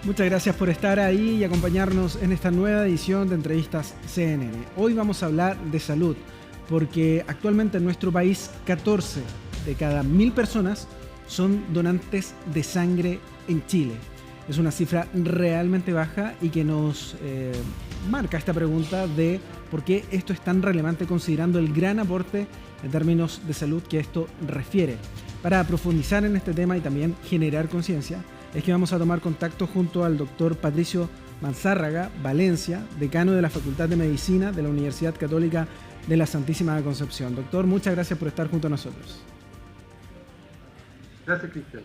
Muchas gracias por estar ahí y acompañarnos en esta nueva edición de Entrevistas CNN. Hoy vamos a hablar de salud, porque actualmente en nuestro país 14 de cada 1000 personas son donantes de sangre en Chile. Es una cifra realmente baja y que nos marca esta pregunta de por qué esto es tan relevante considerando el gran aporte en términos de salud que esto refiere. Para profundizar en este tema y también generar conciencia, es que vamos a tomar contacto junto al doctor Patricio Manzárraga Valencia, decano de la Facultad de Medicina de la Universidad Católica de la Santísima Concepción. Doctor, muchas gracias por estar junto a nosotros. Gracias, Cristian.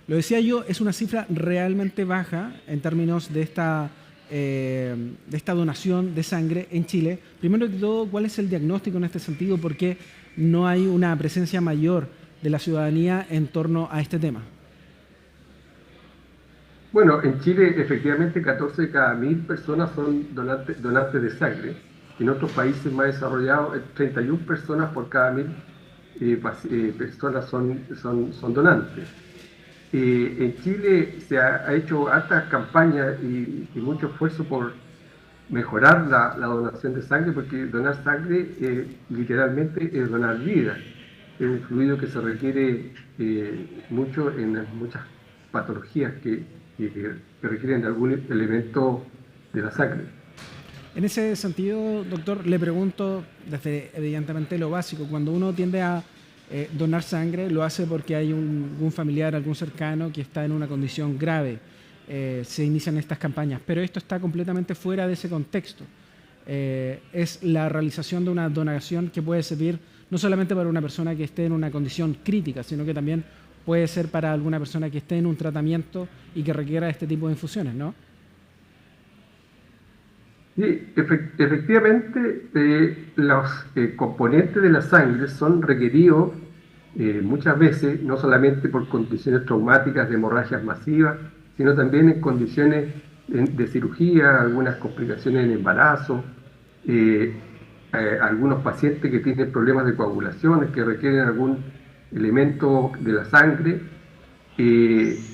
Lo decía yo, es una cifra realmente baja en términos de esta donación de sangre en Chile. Primero que todo, ¿cuál es el diagnóstico en este sentido? ¿Por qué no hay una presencia mayor de la ciudadanía en torno a este tema? Bueno, en Chile efectivamente 14 de cada 1000 personas son donantes de sangre. En otros países más desarrollados, 31 personas por cada 1000 personas son donantes. En Chile se ha hecho hartas campañas y mucho esfuerzo por mejorar la donación de sangre, porque donar sangre literalmente es donar vida. Es un fluido que se requiere mucho en muchas patologías que requieren de algún elemento de la sangre. En ese sentido, doctor, le pregunto desde evidentemente lo básico. Cuando uno tiende a donar sangre, lo hace porque hay algún familiar, algún cercano que está en una condición grave. Se inician estas campañas, pero esto está completamente fuera de ese contexto. Es la realización de una donación que puede servir no solamente para una persona que esté en una condición crítica, sino que también puede ser para alguna persona que esté en un tratamiento y que requiera este tipo de infusiones, ¿no? Sí, efectivamente, los componentes de la sangre son requeridos muchas veces, no solamente por condiciones traumáticas de hemorragias masivas, sino también en condiciones de cirugía, algunas complicaciones en embarazo, algunos pacientes que tienen problemas de coagulación, que requieren algún elemento de la sangre.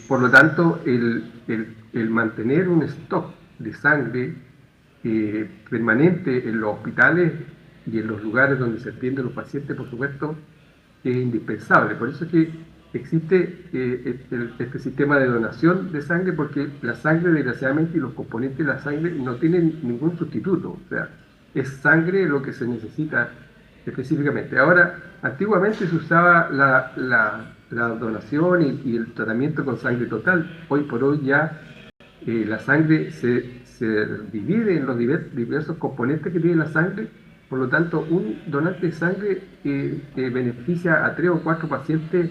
Por lo tanto, el mantener un stock de sangre permanente en los hospitales y en los lugares donde se atienden los pacientes, por supuesto, es indispensable. Por eso es que existe este sistema de donación de sangre, porque la sangre, desgraciadamente, y los componentes de la sangre no tienen ningún sustituto. O sea, es sangre lo que se necesita específicamente. Ahora, antiguamente se usaba la donación y el tratamiento con sangre total. Hoy por hoy ya la sangre se divide en los diversos componentes que tiene la sangre. Por lo tanto, un donante de sangre beneficia a 3 o 4 pacientes.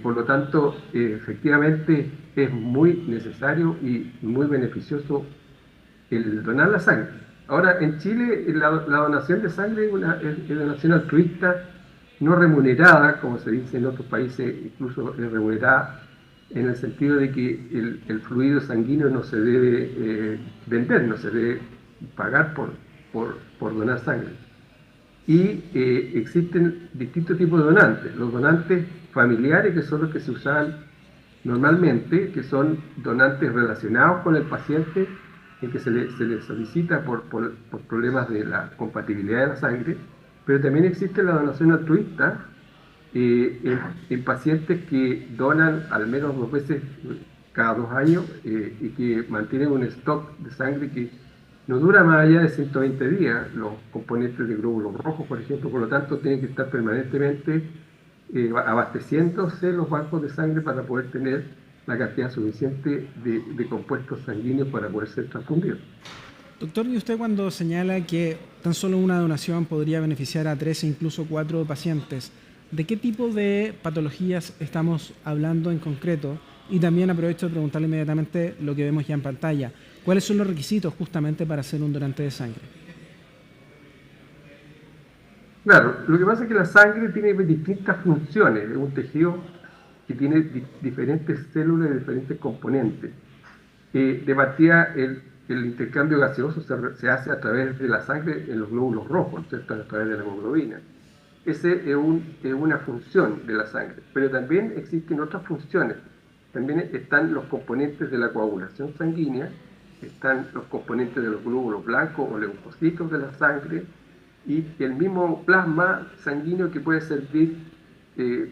Por lo tanto, efectivamente es muy necesario y muy beneficioso el donar la sangre. Ahora, en Chile, la donación de sangre es donación altruista, no remunerada, como se dice en otros países, incluso es remunerada, en el sentido de que el fluido sanguíneo no se debe vender, no se debe pagar por donar sangre. Y existen distintos tipos de donantes. Los donantes familiares, que son los que se usan normalmente, que son donantes relacionados con el paciente, en que se le solicita por problemas de la compatibilidad de la sangre, pero también existe la donación altruista en pacientes que donan al menos 2 veces cada 2 años y que mantienen un stock de sangre que no dura más allá de 120 días, los componentes de glóbulos rojos, por ejemplo. Por lo tanto, tienen que estar permanentemente abasteciéndose los bancos de sangre para poder tener la cantidad suficiente de compuestos sanguíneos para poder ser transfundidos. Doctor, ¿y usted cuando señala que tan solo una donación podría beneficiar a 3 e incluso 4 pacientes, de qué tipo de patologías estamos hablando en concreto? Y también aprovecho de preguntarle inmediatamente lo que vemos ya en pantalla. ¿Cuáles son los requisitos justamente para ser un donante de sangre? Claro, lo que pasa es que la sangre tiene distintas funciones, es un tejido que tiene diferentes células y diferentes componentes. De partida, el intercambio gaseoso se hace a través de la sangre en los glóbulos rojos, ¿cierto? A través de la hemoglobina. Esa es una función de la sangre, pero también existen otras funciones. también están los componentes de la coagulación sanguínea, están los componentes de los glóbulos blancos o leucocitos de la sangre y el mismo plasma sanguíneo que puede servir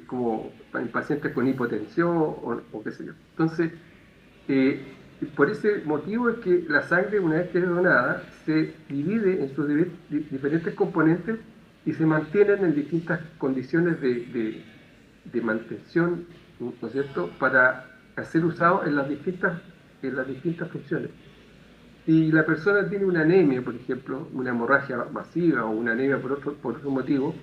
como en pacientes con hipotensión o qué sé yo. Entonces, por ese motivo es que la sangre, una vez que es donada, se divide en sus diferentes componentes y se mantienen en distintas condiciones de mantención, ¿no es cierto?, para ser usado en las distintas funciones. Si la persona tiene una anemia, por ejemplo, una hemorragia masiva o una anemia por otro motivo,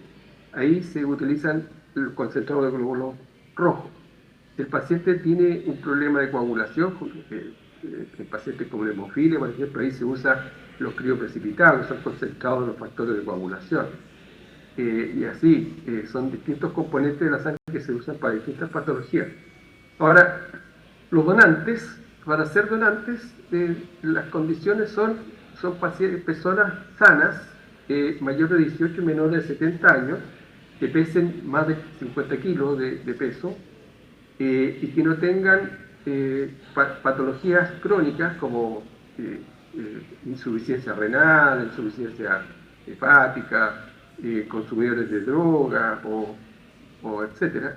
ahí se utilizan el concentrado de glóbulos rojos. Si el paciente tiene un problema de coagulación, el paciente con hemofilia, por ejemplo, ahí se usa los crioprecipitados, que son concentrados de los factores de coagulación. Y así, son distintos componentes de la sangre que se usan para distintas patologías. Ahora, los donantes, para ser donantes, las condiciones son personas sanas, mayores de 18 y menores de 70 años, que pesen más de 50 kilos de peso y que no tengan patologías crónicas como insuficiencia renal, insuficiencia hepática, consumidores de droga o etcétera.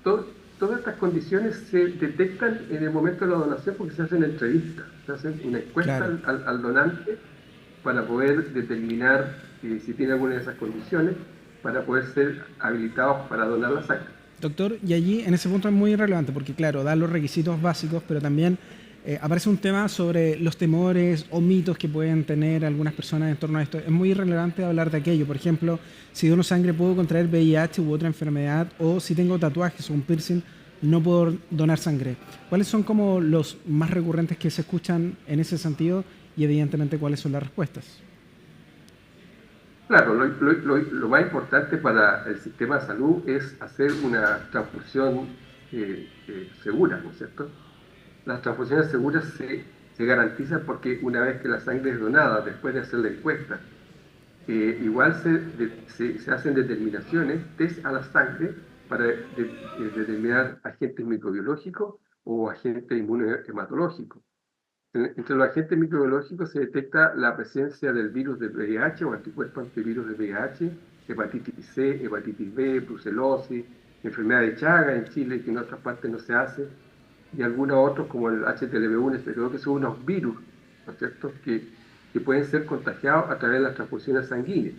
Todas estas condiciones se detectan en el momento de la donación porque se hacen entrevistas, se hacen una encuesta al donante para poder determinar si tiene alguna de esas condiciones para poder ser habilitados para donar la sangre. Doctor, y allí en ese punto es muy relevante porque, claro, da los requisitos básicos, pero también aparece un tema sobre los temores o mitos que pueden tener algunas personas en torno a esto. Es muy relevante hablar de aquello. Por ejemplo, si dono sangre puedo contraer VIH u otra enfermedad, o si tengo tatuajes o un piercing no puedo donar sangre. ¿Cuáles son como los más recurrentes que se escuchan en ese sentido y evidentemente cuáles son las respuestas? Claro, lo más importante para el sistema de salud es hacer una transfusión segura, ¿no es cierto? Las transfusiones seguras se garantizan porque una vez que la sangre es donada, después de hacer la encuesta, igual se hacen determinaciones, test a la sangre para determinar agentes microbiológicos o agentes inmunohematológicos. Entre los agentes microbiológicos se detecta la presencia del virus del VIH o anticuerpos antivirus del VIH, hepatitis C, hepatitis B, brucelosis, enfermedad de Chagas en Chile, que en otras partes no se hace, y algunos otros como el HTLV1, que son unos virus, ¿no es cierto?, que pueden ser contagiados a través de las transfusiones sanguíneas.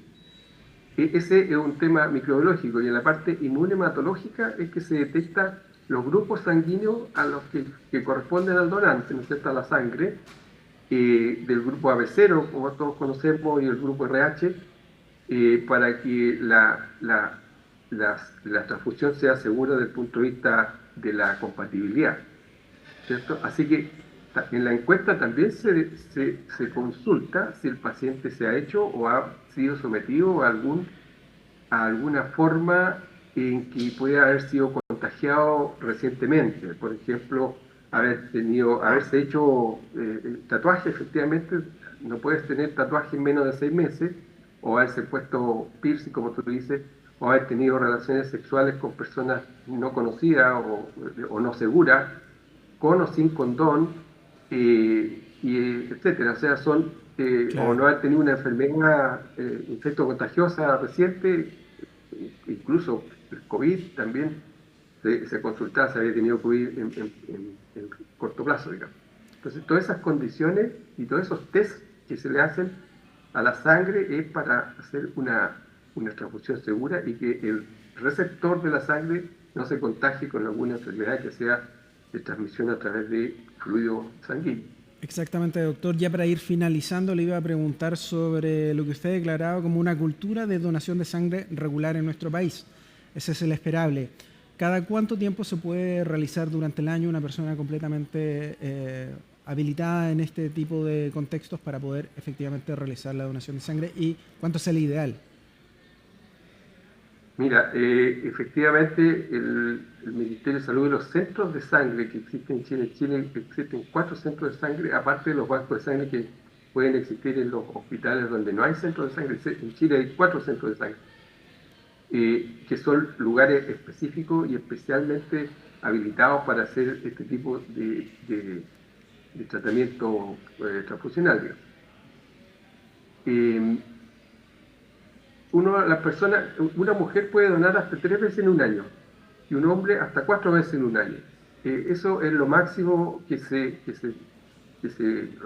Ese es un tema microbiológico, y en la parte inmunohematológica es que se detecta los grupos sanguíneos a los que corresponden al donante, ¿no es cierto?, a la sangre, del grupo AB0, como todos conocemos, y el grupo RH, para que la transfusión sea segura desde el punto de vista de la compatibilidad, ¿cierto? Así que en la encuesta también se consulta si el paciente se ha hecho o ha sido sometido a alguna forma en que puede haber sido contagiado recientemente. Por ejemplo, haberse hecho tatuaje, efectivamente, no puedes tener tatuaje en menos de 6 meses, o haberse puesto piercing, como tú dices, o haber tenido relaciones sexuales con personas no conocidas o no seguras, con o sin condón, etcétera. O sea, o no haber tenido una enfermedad infecto-contagiosa reciente, incluso el COVID también se consultaba si había tenido COVID en corto plazo, digamos. Entonces, todas esas condiciones y todos esos test que se le hacen a la sangre es para hacer una transfusión segura y que el receptor de la sangre no se contagie con alguna enfermedad que sea de transmisión a través de fluido sanguíneo. Exactamente, doctor. Ya para ir finalizando, le iba a preguntar sobre lo que usted declaraba como una cultura de donación de sangre regular en nuestro país. Ese es el esperable. ¿Cada cuánto tiempo se puede realizar durante el año una persona completamente habilitada en este tipo de contextos para poder efectivamente realizar la donación de sangre? ¿Y cuánto es el ideal? Mira, efectivamente el Ministerio de Salud y los centros de sangre que existen en Chile existen 4 centros de sangre, aparte de los bancos de sangre que pueden existir en los hospitales donde no hay centros de sangre. En Chile hay 4 centros de sangre. que son lugares específicos y especialmente habilitados para hacer este tipo de tratamiento transfusional, digamos. Una mujer puede donar hasta 3 veces en un año y un hombre hasta 4 veces en un año. Eso es lo máximo que se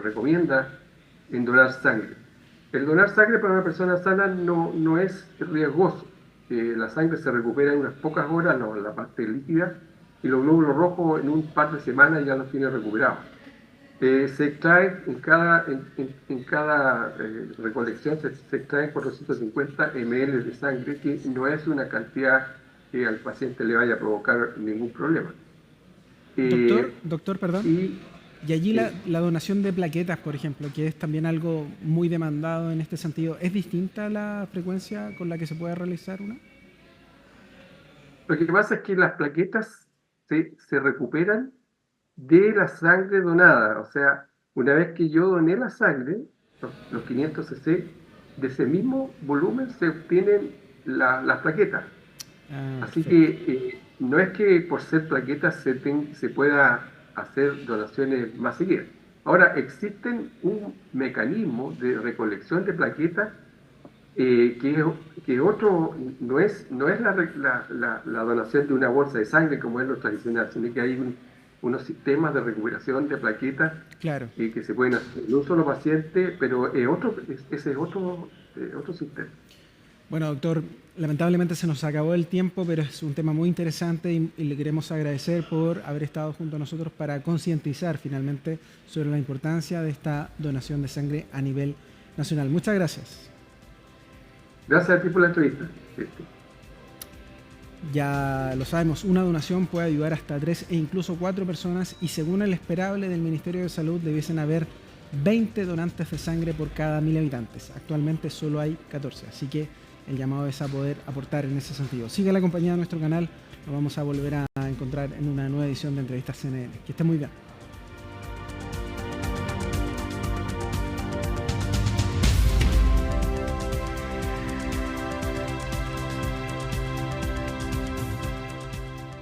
recomienda en donar sangre. El donar sangre para una persona sana no es riesgoso. La sangre se recupera en unas pocas horas, la parte líquida, y los glóbulos rojos en un par de semanas ya los tiene recuperados. Se extrae en cada recolección se extraen 450 ml de sangre, que no es una cantidad que al paciente le vaya a provocar ningún problema. Doctor, perdón. Y allí la donación de plaquetas, por ejemplo, que es también algo muy demandado en este sentido, ¿es distinta la frecuencia con la que se puede realizar una? Lo que pasa es que las plaquetas se recuperan de la sangre donada. O sea, una vez que yo doné la sangre, los 500 cc, de ese mismo volumen se obtienen las plaquetas. Así que no es que por ser plaquetas se pueda hacer donaciones más seguidas. Ahora, existen un mecanismo de recolección de plaquetas que otro no es la donación de una bolsa de sangre como es lo tradicional, sino que hay unos sistemas de recuperación de plaquetas que se pueden hacer en un solo paciente, pero ese es otro sistema. Bueno, doctor, lamentablemente se nos acabó el tiempo, pero es un tema muy interesante y le queremos agradecer por haber estado junto a nosotros para concientizar finalmente sobre la importancia de esta donación de sangre a nivel nacional. Muchas gracias. Gracias a ti por la entrevista. Ya lo sabemos, una donación puede ayudar hasta 3 e incluso 4 personas y según el esperable del Ministerio de Salud debiesen haber 20 donantes de sangre por cada 1000 habitantes. Actualmente solo hay 14, así que el llamado es a poder aportar en ese sentido. Sigue la compañía de nuestro canal, nos vamos a volver a encontrar en una nueva edición de Entrevistas CNN. Que esté muy bien.